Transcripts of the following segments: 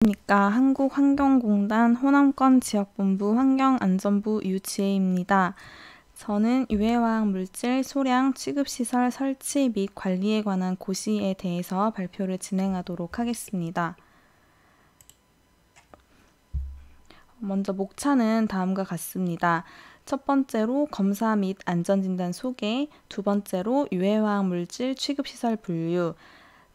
안녕하십니까. 한국환경공단 호남권 지역본부 환경안전부 유지혜입니다. 저는 유해화학 물질 소량 취급시설 설치 및 관리에 관한 고시에 대해서 발표를 진행하도록 하겠습니다. 먼저 목차는 다음과 같습니다. 첫 번째로 검사 및 안전진단 소개, 두 번째로 유해화학 물질 취급시설 분류,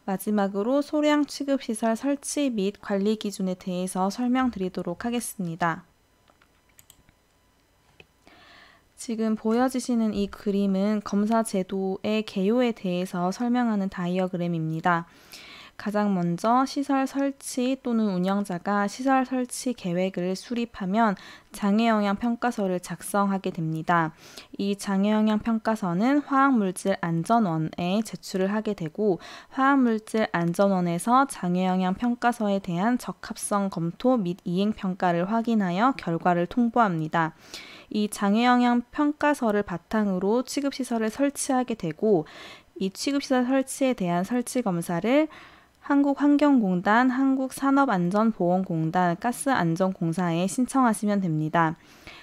마지막으로 소량 취급시설 설치 및 관리 기준에 대해서 설명드리도록 하겠습니다. 지금 보여지시는 이 그림은 검사 제도의 개요에 대해서 설명하는 다이어그램입니다. 가장 먼저 시설 설치 또는 운영자가 시설 설치 계획을 수립하면 장애영향 평가서를 작성하게 됩니다. 이 장애영향 평가서는 화학물질 안전원에 제출을 하게 되고 화학물질 안전원에서 장애영향 평가서에 대한 적합성 검토 및 이행평가를 확인하여 결과를 통보합니다. 이 장애영향 평가서를 바탕으로 취급시설을 설치하게 되고 이 취급시설 설치에 대한 설치검사를 한국환경공단, 한국산업안전보건공단, 가스안전공사에 신청하시면 됩니다.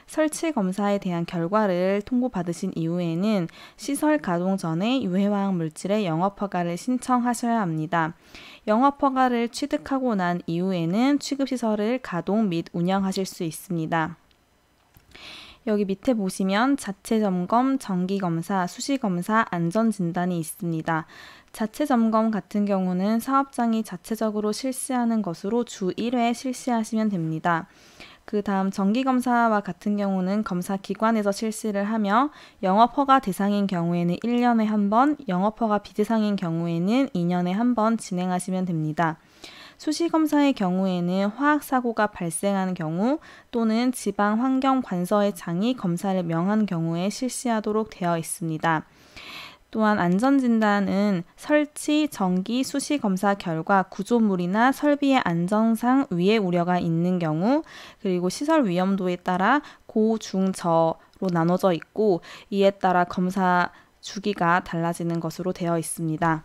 설치검사에 대한 결과를 통보받으신 이후에는 시설 가동 전에 유해화학 물질의 영업허가를 신청하셔야 합니다. 영업허가를 취득하고 난 이후에는 취급시설을 가동 및 운영하실 수 있습니다. 여기 밑에 보시면 자체 점검, 정기 검사, 수시 검사, 안전 진단이 있습니다. 자체 점검 같은 경우는 사업장이 자체적으로 실시하는 것으로 주 1회 실시하시면 됩니다. 그 다음 정기검사와 같은 경우는 검사기관에서 실시를 하며 영업허가 대상인 경우에는 1년에 한 번, 영업허가 비대상인 경우에는 2년에 한 번 진행하시면 됩니다. 수시검사의 경우에는 화학사고가 발생하는 경우 또는 지방환경관서의 장이 검사를 명한 경우에 실시하도록 되어 있습니다. 또한 안전진단은 설치, 정기, 수시 검사 결과 구조물이나 설비의 안전상 위해 우려가 있는 경우 그리고 시설 위험도에 따라 고, 중, 저로 나눠져 있고 이에 따라 검사 주기가 달라지는 것으로 되어 있습니다.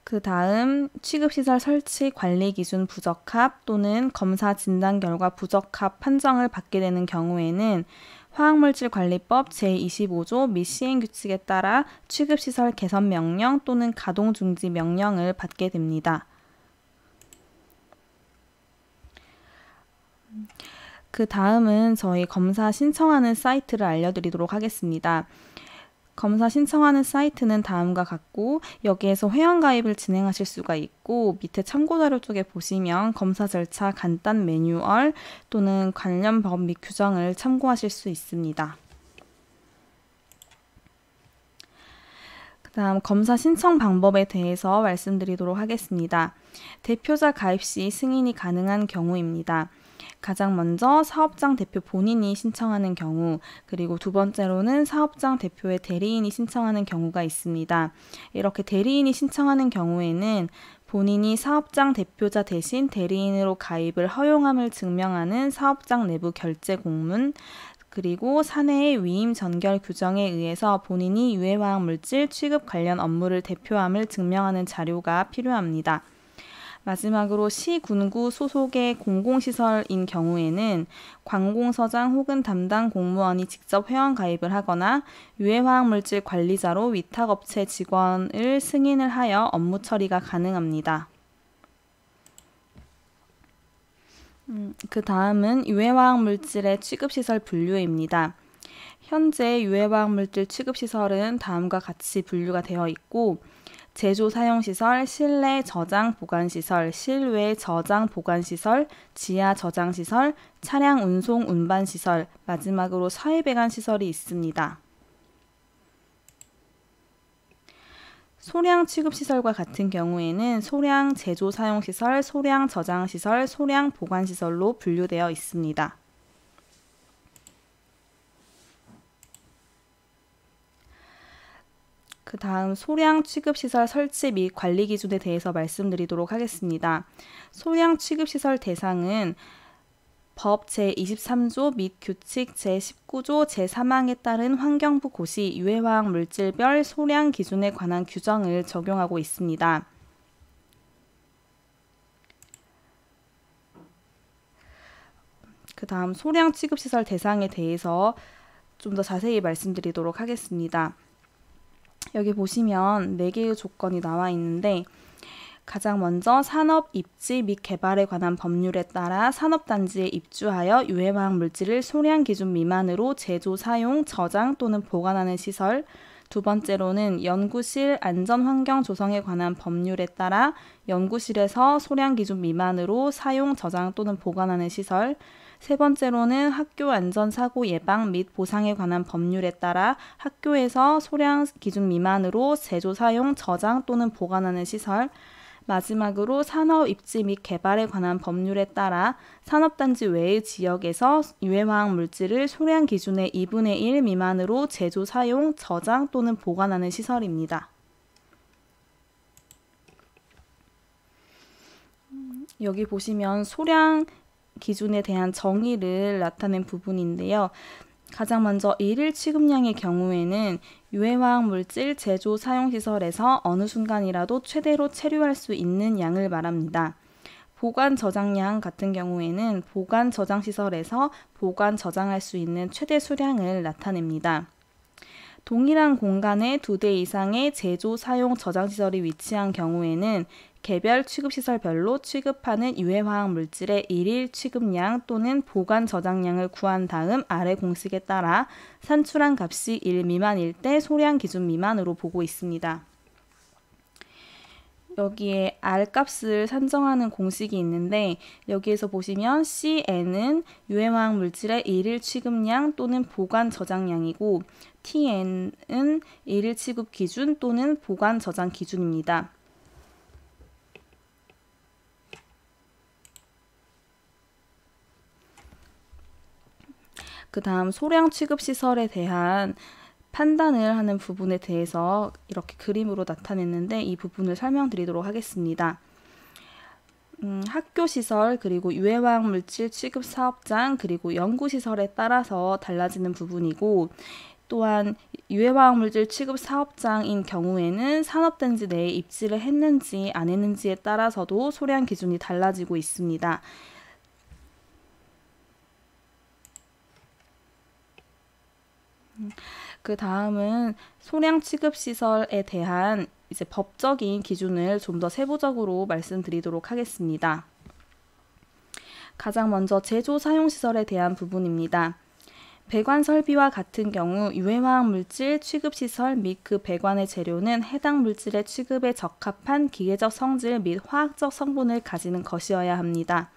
그 다음 취급시설 설치 관리 기준 부적합 또는 검사 진단 결과 부적합 판정을 받게 되는 경우에는 화학물질관리법 제25조 및 시행규칙에 따라 취급시설 개선 명령 또는 가동 중지 명령을 받게 됩니다. 그 다음은 저희 검사 신청하는 사이트를 알려드리도록 하겠습니다. 검사 신청하는 사이트는 다음과 같고 여기에서 회원가입을 진행하실 수가 있고 밑에 참고자료 쪽에 보시면 검사 절차 간단 매뉴얼 또는 관련 법 및 규정을 참고하실 수 있습니다. 그 다음 검사 신청 방법에 대해서 말씀드리도록 하겠습니다. 대표자 가입 시 승인이 가능한 경우입니다. 가장 먼저 사업장 대표 본인이 신청하는 경우 그리고 두 번째로는 사업장 대표의 대리인이 신청하는 경우가 있습니다. 이렇게 대리인이 신청하는 경우에는 본인이 사업장 대표자 대신 대리인으로 가입을 허용함을 증명하는 사업장 내부 결제 공문 그리고 사내의 위임 전결 규정에 의해서 본인이 유해화학 물질 취급 관련 업무를 대표함을 증명하는 자료가 필요합니다. 마지막으로 시군구 소속의 공공시설인 경우에는 관공서장 혹은 담당 공무원이 직접 회원가입을 하거나 유해화학물질 관리자로 위탁업체 직원을 승인을 하여 업무 처리가 가능합니다. 그 다음은 유해화학물질의 취급시설 분류입니다. 현재 유해화학물질 취급시설은 다음과 같이 분류가 되어 있고 제조 사용시설, 실내 저장 보관시설, 실외 저장 보관시설, 지하 저장시설, 차량 운송 운반시설, 마지막으로 사회배관시설이 있습니다. 소량 취급시설과 같은 경우에는 소량 제조 사용시설, 소량 저장시설, 소량 보관시설로 분류되어 있습니다. 그 다음 소량 취급시설 설치 및 관리 기준에 대해서 말씀드리도록 하겠습니다. 소량 취급시설 대상은 법 제23조 및 규칙 제19조 제3항에 따른 환경부 고시 유해화학 물질별 소량 기준에 관한 규정을 적용하고 있습니다. 그 다음 소량 취급시설 대상에 대해서 좀 더 자세히 말씀드리도록 하겠습니다. 여기 보시면 4개의 조건이 나와 있는데 가장 먼저 산업 입지 및 개발에 관한 법률에 따라 산업단지에 입주하여 유해화학 물질을 소량 기준 미만으로 제조, 사용, 저장 또는 보관하는 시설. 두 번째로는 연구실 안전환경 조성에 관한 법률에 따라 연구실에서 소량 기준 미만으로 사용, 저장 또는 보관하는 시설. 세 번째로는 학교 안전사고 예방 및 보상에 관한 법률에 따라 학교에서 소량 기준 미만으로 제조, 사용, 저장 또는 보관하는 시설. 마지막으로 산업 입지 및 개발에 관한 법률에 따라 산업단지 외의 지역에서 유해화학 물질을 소량 기준의 2분의 1 미만으로 제조, 사용, 저장 또는 보관하는 시설입니다. 여기 보시면 소량 기준에 대한 정의를 나타낸 부분인데요. 가장 먼저 일일 취급량의 경우에는 유해화학 물질 제조 사용시설에서 어느 순간이라도 최대로 체류할 수 있는 양을 말합니다. 보관 저장량 같은 경우에는 보관 저장시설에서 보관 저장할 수 있는 최대 수량을 나타냅니다. 동일한 공간에 2대 이상의 제조, 사용, 저장시설이 위치한 경우에는 개별 취급시설별로 취급하는 유해화학 물질의 일일 취급량 또는 보관 저장량을 구한 다음 아래 공식에 따라 산출한 값이 1 미만일 때 소량 기준 미만으로 보고 있습니다. 여기에 R 값을 산정하는 공식이 있는데 여기에서 보시면 CN은 유해화학 물질의 일일 취급량 또는 보관 저장량이고 TN은 일일 취급 기준 또는 보관 저장 기준입니다. 그 다음 소량 취급시설에 대한 판단을 하는 부분에 대해서 이렇게 그림으로 나타냈는데 이 부분을 설명드리도록 하겠습니다. 학교시설 그리고 유해화학 물질 취급 사업장 그리고 연구시설에 따라서 달라지는 부분이고 또한 유해화학 물질 취급 사업장인 경우에는 산업단지 내에 입지를 했는지 안 했는지에 따라서도 소량 기준이 달라지고 있습니다. 그 다음은 소량 취급시설에 대한 이제 법적인 기준을 좀 더 세부적으로 말씀드리도록 하겠습니다. 가장 먼저 제조 사용시설에 대한 부분입니다. 배관 설비와 같은 경우 유해화학 물질 취급시설 및 그 배관의 재료는 해당 물질의 취급에 적합한 기계적 성질 및 화학적 성분을 가지는 것이어야 합니다.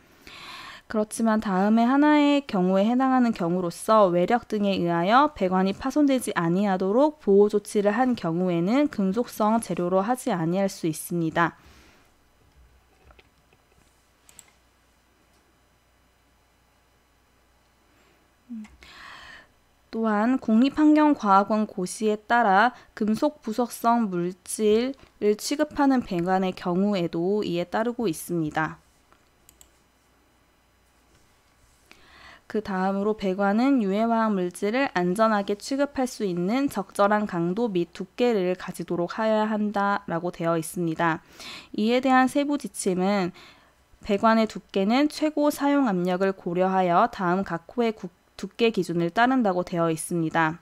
그렇지만 다음에 하나의 경우에 해당하는 경우로서 외력 등에 의하여 배관이 파손되지 아니하도록 보호 조치를 한 경우에는 금속성 재료로 하지 아니할 수 있습니다. 또한 국립환경과학원 고시에 따라 금속 부속성 물질을 취급하는 배관의 경우에도 이에 따르고 있습니다. 그 다음으로 배관은 유해화학 물질을 안전하게 취급할 수 있는 적절한 강도 및 두께를 가지도록 하여야 한다라고 되어 있습니다. 이에 대한 세부 지침은 배관의 두께는 최고 사용 압력을 고려하여 다음 각 호의 두께 기준을 따른다고 되어 있습니다.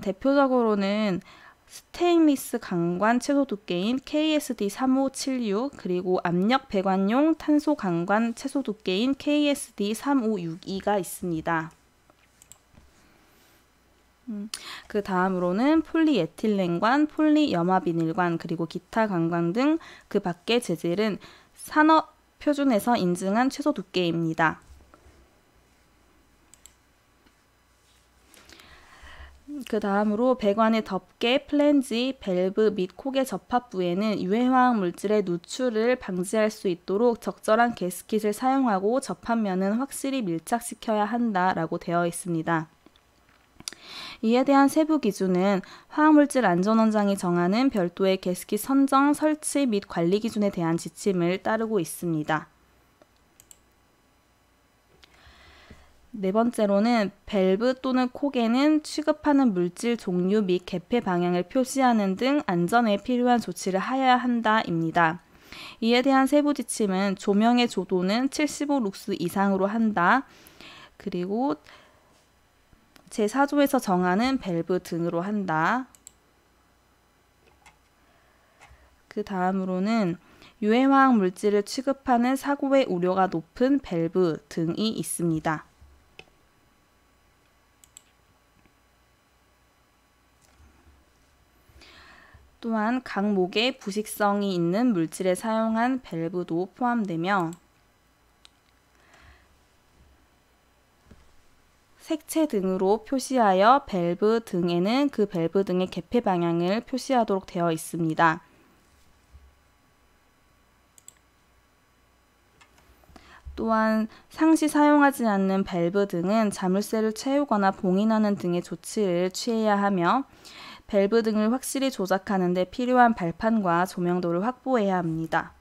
대표적으로는 스테인리스 강관 최소 두께인 KSD 3576 그리고 압력 배관용 탄소 강관 최소 두께인 KSD 3562가 있습니다. 그 다음으로는 폴리에틸렌관, 폴리염화비닐관 그리고 기타 강관 등 그 밖의 재질은 산업 표준에서 인증한 최소 두께입니다. 그 다음으로 배관의 덮개, 플랜지, 밸브 및 콕의 접합부에는 유해화학 물질의 누출을 방지할 수 있도록 적절한 가스킷을 사용하고 접합면은 확실히 밀착시켜야 한다라고 되어 있습니다. 이에 대한 세부 기준은 화학물질 안전원장이 정하는 별도의 가스킷 선정, 설치 및 관리 기준에 대한 지침을 따르고 있습니다. 네 번째로는 밸브 또는 콕에는 취급하는 물질 종류 및 개폐 방향을 표시하는 등 안전에 필요한 조치를 하여야 한다입니다. 이에 대한 세부 지침은 조명의 조도는 75룩스 이상으로 한다. 그리고 제4조에서 정하는 밸브 등으로 한다. 그 다음으로는 유해화학 물질을 취급하는 사고의 우려가 높은 밸브 등이 있습니다. 또한 각목에 부식성이 있는 물질에 사용한 밸브도 포함되며 색채 등으로 표시하여 밸브 등에는 그 밸브 등의 개폐 방향을 표시하도록 되어 있습니다. 또한 상시 사용하지 않는 밸브 등은 자물쇠를 채우거나 봉인하는 등의 조치를 취해야 하며 밸브 등을 확실히 조작하는 데 필요한 발판과 조명도를 확보해야 합니다.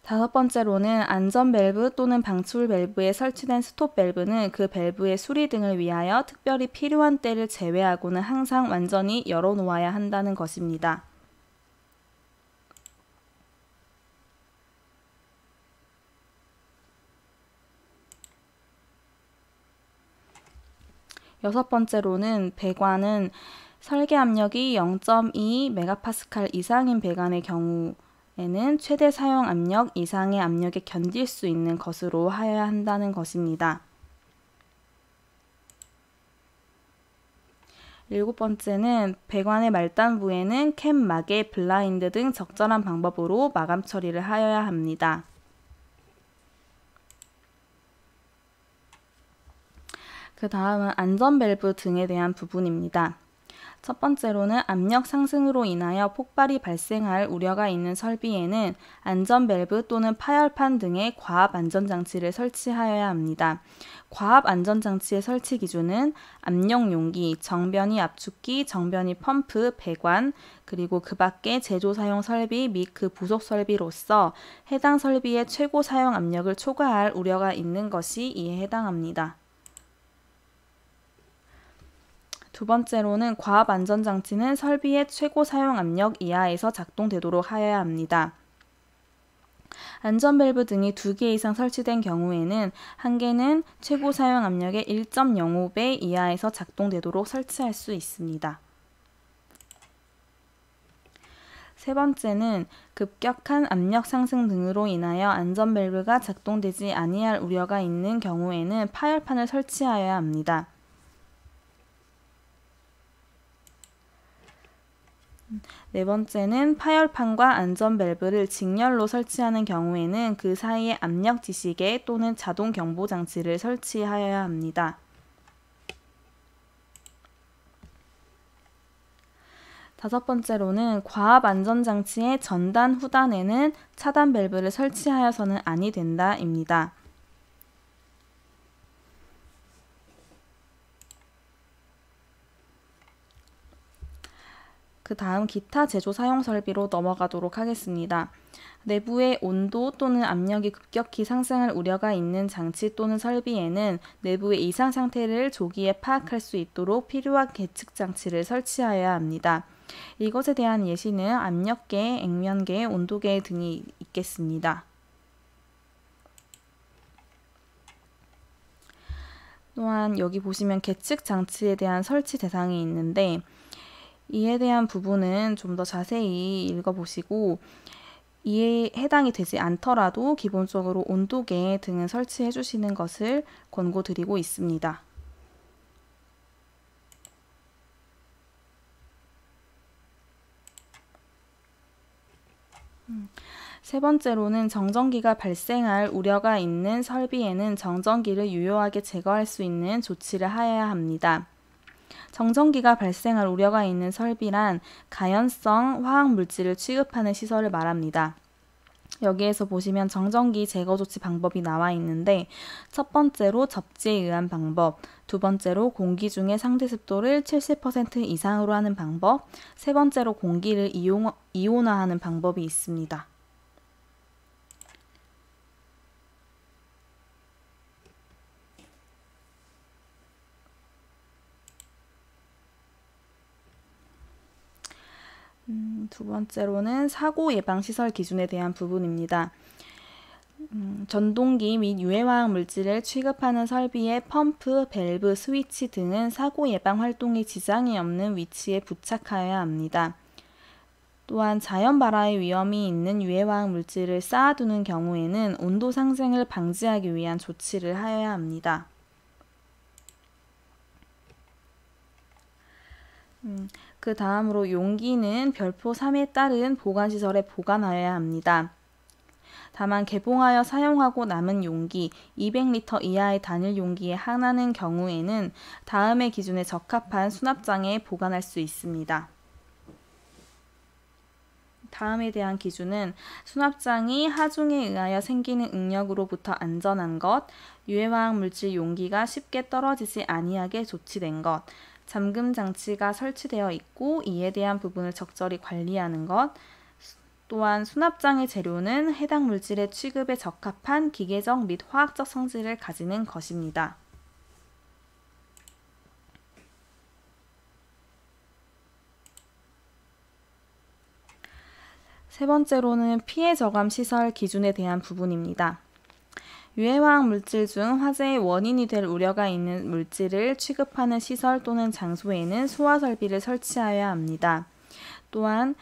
다섯 번째로는 안전 밸브 또는 방출 밸브에 설치된 스톱 밸브는 그 밸브의 수리 등을 위하여 특별히 필요한 때를 제외하고는 항상 완전히 열어놓아야 한다는 것입니다. 여섯 번째로는 배관은 설계 압력이 0.2 메가파스칼 이상인 배관의 경우에는 최대 사용 압력 이상의 압력에 견딜 수 있는 것으로 하여야 한다는 것입니다. 일곱 번째는 배관의 말단부에는 캡, 마개, 블라인드 등 적절한 방법으로 마감 처리를 하여야 합니다. 그 다음은 안전 밸브 등에 대한 부분입니다. 첫 번째로는 압력 상승으로 인하여 폭발이 발생할 우려가 있는 설비에는 안전 밸브 또는 파열판 등의 과압 안전장치를 설치하여야 합니다. 과압 안전장치의 설치 기준은 압력 용기, 정변이 압축기, 정변이 펌프, 배관, 그리고 그 밖의 제조 사용 설비 및 그 부속 설비로서 해당 설비의 최고 사용 압력을 초과할 우려가 있는 것이 이에 해당합니다. 두 번째로는 과압 안전장치는 설비의 최고 사용 압력 이하에서 작동되도록 하여야 합니다. 안전 밸브 등이 2개 이상 설치된 경우에는 한 개는 최고 사용 압력의 1.05배 이하에서 작동되도록 설치할 수 있습니다. 세 번째는 급격한 압력 상승 등으로 인하여 안전 밸브가 작동되지 아니할 우려가 있는 경우에는 파열판을 설치하여야 합니다. 네 번째는 파열판과 안전 밸브를 직렬로 설치하는 경우에는 그 사이에 압력 지시계 또는 자동 경보 장치를 설치하여야 합니다. 다섯 번째로는 과압 안전장치의 전단 후단에는 차단 밸브를 설치하여서는 아니 된다입니다. 그 다음 기타 제조 사용 설비로 넘어가도록 하겠습니다. 내부의 온도 또는 압력이 급격히 상승할 우려가 있는 장치 또는 설비에는 내부의 이상 상태를 조기에 파악할 수 있도록 필요한 계측 장치를 설치하여야 합니다. 이것에 대한 예시는 압력계, 액면계, 온도계 등이 있겠습니다. 또한 여기 보시면 계측 장치에 대한 설치 대상이 있는데 이에 대한 부분은 좀 더 자세히 읽어보시고 이에 해당이 되지 않더라도 기본적으로 온도계 등은 설치해 주시는 것을 권고드리고 있습니다. 세 번째로는 정전기가 발생할 우려가 있는 설비에는 정전기를 유효하게 제거할 수 있는 조치를 하여야 합니다. 정전기가 발생할 우려가 있는 설비란 가연성 화학물질을 취급하는 시설을 말합니다. 여기에서 보시면 정전기 제거 조치 방법이 나와 있는데 첫 번째로 접지에 의한 방법, 두 번째로 공기 중의 상대 습도를 70% 이상으로 하는 방법, 세 번째로 공기를 이온화하는 방법이 있습니다. 두 번째로는 사고 예방 시설 기준에 대한 부분입니다. 전동기 및 유해화학 물질을 취급하는 설비의 펌프, 밸브, 스위치 등은 사고 예방 활동에 지장이 없는 위치에 부착하여야 합니다. 또한 자연 발화의 위험이 있는 유해화학 물질을 쌓아두는 경우에는 온도 상승을 방지하기 위한 조치를 하여야 합니다. 그 다음으로 용기는 별표 3에 따른 보관시설에 보관하여야 합니다. 다만 개봉하여 사용하고 남은 용기 200리터 이하의 단일 용기에 한하는 경우에는 다음의 기준에 적합한 수납장에 보관할 수 있습니다. 다음에 대한 기준은 수납장이 하중에 의하여 생기는 응력으로부터 안전한 것, 유해화학 물질 용기가 쉽게 떨어지지 아니하게 조치된 것, 잠금 장치가 설치되어 있고 이에 대한 부분을 적절히 관리하는 것, 또한 수납장의 재료는 해당 물질의 취급에 적합한 기계적 및 화학적 성질을 가지는 것입니다. 세 번째로는 피해 저감 시설 기준에 대한 부분입니다. 유해화학 물질 중 화재의 원인이 될 우려가 있는 물질을 취급하는 시설 또는 장소에는 소화 설비를 설치하여야 합니다. 또한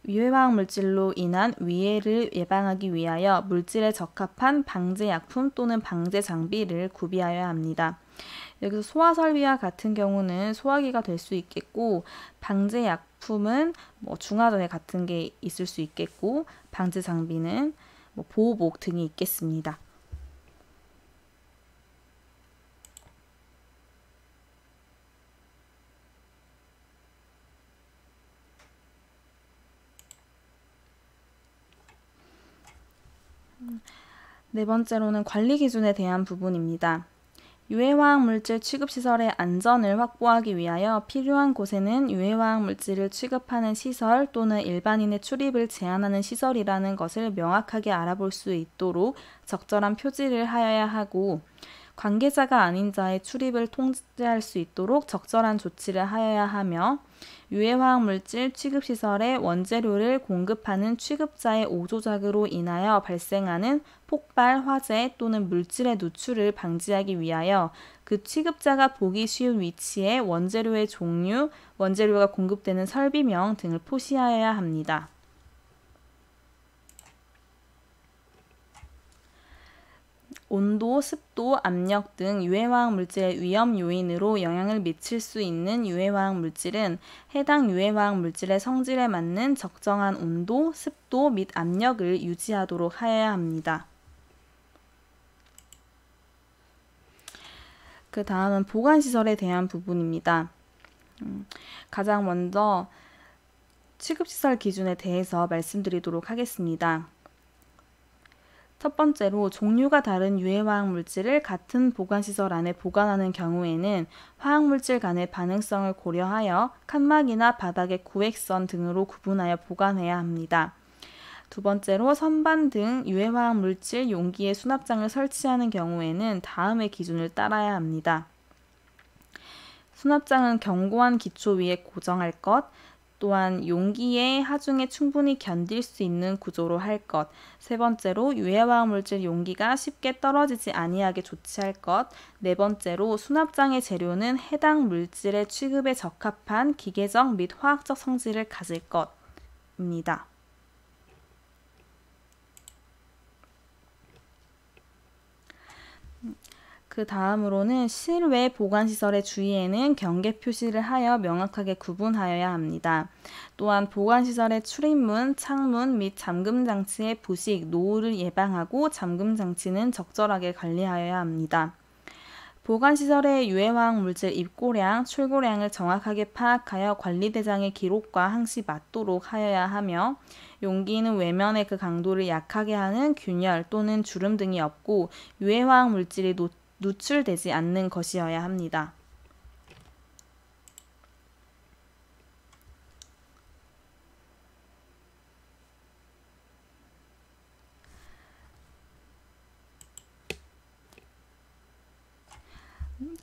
유해화학 물질로 인한 위해를 예방하기 위하여 물질에 적합한 방제 약품 또는 방제 장비를 구비하여야 합니다. 여기서 소화 설비와 같은 경우는 소화기가 될 수 있겠고, 방제 약품은 중화제 같은 게 있을 수 있겠고, 방제 장비는 보호복 등이 있겠습니다. 네 번째로는 관리 기준에 대한 부분입니다. 유해화학 물질 취급시설의 안전을 확보하기 위하여 필요한 곳에는 유해화학 물질을 취급하는 시설 또는 일반인의 출입을 제한하는 시설이라는 것을 명확하게 알아볼 수 있도록 적절한 표지를 하여야 하고, 관계자가 아닌 자의 출입을 통제할 수 있도록 적절한 조치를 하여야 하며, 유해화학 물질 취급시설에 원재료를 공급하는 취급자의 오조작으로 인하여 발생하는 폭발, 화재 또는 물질의 누출을 방지하기 위하여 그 취급자가 보기 쉬운 위치에 원재료의 종류, 원재료가 공급되는 설비명 등을 표시하여야 합니다. 온도, 습도, 압력 등 유해화학 물질의 위험 요인으로 영향을 미칠 수 있는 유해화학 물질은 해당 유해화학 물질의 성질에 맞는 적정한 온도, 습도 및 압력을 유지하도록 하여야 합니다. 그 다음은 보관시설에 대한 부분입니다. 가장 먼저 취급시설 기준에 대해서 말씀드리도록 하겠습니다. 첫 번째로 종류가 다른 유해화학 물질을 같은 보관시설 안에 보관하는 경우에는 화학물질 간의 반응성을 고려하여 칸막이나 바닥의 구획선 등으로 구분하여 보관해야 합니다. 두 번째로 선반 등 유해화학 물질 용기에 수납장을 설치하는 경우에는 다음의 기준을 따라야 합니다. 수납장은 견고한 기초 위에 고정할 것, 또한 용기의 하중에 충분히 견딜 수 있는 구조로 할 것, 세 번째로 유해화학 물질 용기가 쉽게 떨어지지 아니하게 조치할 것, 네 번째로 수납장의 재료는 해당 물질의 취급에 적합한 기계적 및 화학적 성질을 가질 것입니다. 그 다음으로는 실외 보관시설의 주위에는 경계 표시를 하여 명확하게 구분하여야 합니다. 또한 보관시설의 출입문, 창문 및 잠금장치의 부식, 노후를 예방하고 잠금장치는 적절하게 관리하여야 합니다. 보관시설의 유해화학 물질 입고량, 출고량을 정확하게 파악하여 관리대장의 기록과 항시 맞도록 하여야 하며, 용기는 외면에 그 강도를 약하게 하는 균열 또는 주름 등이 없고 유해화학 물질이 누출되지 않는 것이어야 합니다.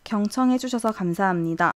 경청해 주셔서 감사합니다.